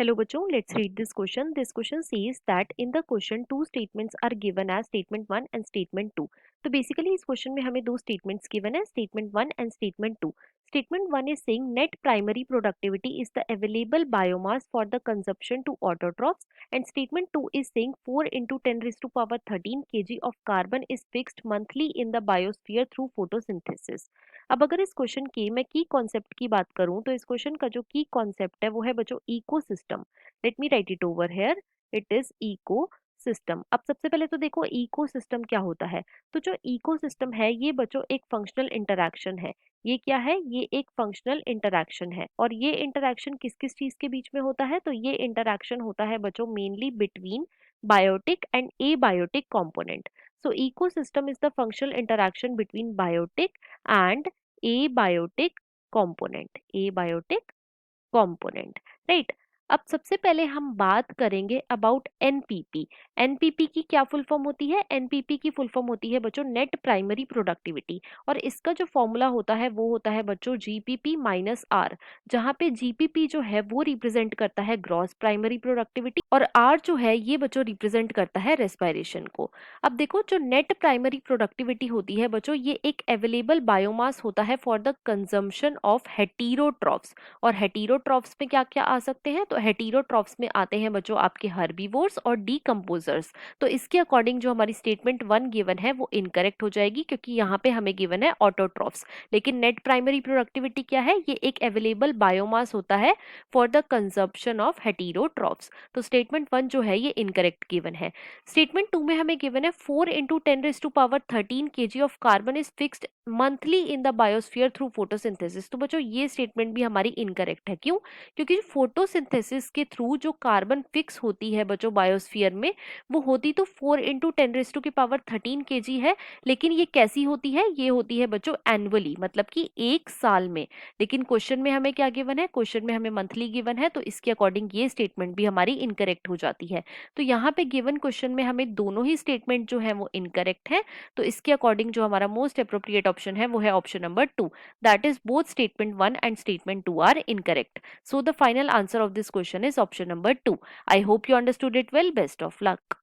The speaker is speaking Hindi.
Hello बच्चों, let's read this question. This question says that in the question two statements are given as statement 1 and statement 2. तो basically इस question में हमें दो statements given है, statement 1 and statement 2. Statement 1 is saying net primary productivity is the available biomass for the consumption to autotrophs, and statement 2 is saying 4 into 10 raised to power 13 kg of carbon is fixed monthly in the biosphere through photosynthesis. अब अगर इस क्वेश्चन के मैं की कॉन्सेप्ट की बात करूं तो इस क्वेश्चन का जो की कॉन्सेप्ट है वो है बच्चों ecosystem. Let me write it over here, it is इको सिस्टम। अब सबसे पहले तो देखो इकोसिस्टम क्या होता है। तो जो इकोसिस्टम है ये बच्चों एक फंक्शनल इंटरैक्शन है। ये क्या है? ये एक फंक्शनल इंटरैक्शन है। और ये इंटरैक्शन किस किस चीज के बीच में होता है? तो ये इंटरैक्शन होता है बच्चों mainly between biotic and abiotic component. So ecosystem is the functional interaction between biotic and abiotic component, right? अब सबसे पहले हम बात करेंगे अबाउट एनपीपी। एनपीपी की क्या फुल फॉर्म होती है? एनपीपी की फुल फॉर्म होती है बच्चों नेट प्राइमरी प्रोडक्टिविटी, और इसका जो फॉर्मूला होता है वो होता है बच्चों जीपीपी माइनस आर, जहां पे जीपीपी जो है वो रिप्रेजेंट करता है ग्रॉस प्राइमरी प्रोडक्टिविटी और आर जो है ये बच्चों रिप्रेजेंट करता है रेस्पिरेशन को। अब देखो जो नेट प्राइमरी प्रोडक्टिविटी होती है बच्चों ये एक अवेलेबल बायोमास होता है for the consumption of heterotrophs. और हेटेरोट्रॉफ्स में क्या क्या आ सकते हैं? तो हेटेरोट्रॉफ्स में आते हैं बच्चों आपके हर्बीवोर्स और डीकम्पोजर्स। तो इसके अकॉर्डिंग जो हमारी स्टेटमेंट 1 गिवन है वो इनकरेक्ट हो जाएगी, क्योंकि यहाँ पे हमें गिवन है ऑटोट्रॉफ्स। लेकिन नेट प्राइमरी प्रोडक्टिविटी क्या है? ये एक अवेलेबल बायोमास होता है for the consumption of heterotrophs. तो स्टेटमेंट 1 जो है ये इनकरेक्ट गिवन है। स्टेटमेंट 2 में हमें गिवन है 4 into 10 raise to power 13 kg of carbon is fixed monthly in the biosphere through photosynthesis. तो बच्चों ये स्टेटमेंट भी हमारी इनकरेक्ट है। क्यों? क्योंकि फोटोसिंथेसिस के थ्रू जो कार्बन फिक्स होती है बच्चों बायोस्फीयर में वो होती तो 4 इंटू 10 रेज टू की पावर 13 kg है। लेकिन ये कैसी होती है? ये होती है बच्चों एनुअली, मतलब कि एक साल में। लेकिन क्वेश्चन में हमें क्या गिवन है? क्वेश्चन में हमें मंथली गिवन है, तो इसके अकॉर्डिंग ये स्टेटमेंट भी हमारी इनकरेक्ट हो जाती है। तो यहाँ पे गिवन क्वेश्चन में हमें दोनों ही स्टेटमेंट जो है वो इनकरेक्ट है। तो इसके अकॉर्डिंग जो हमारा मोस्ट अप्रोप्रिएट ऑप्शन है वो है option number 2, that is both statement 1 and statement 2 are incorrect. So the final answer of this question is option number 2. I hope you understood it well. Best of luck.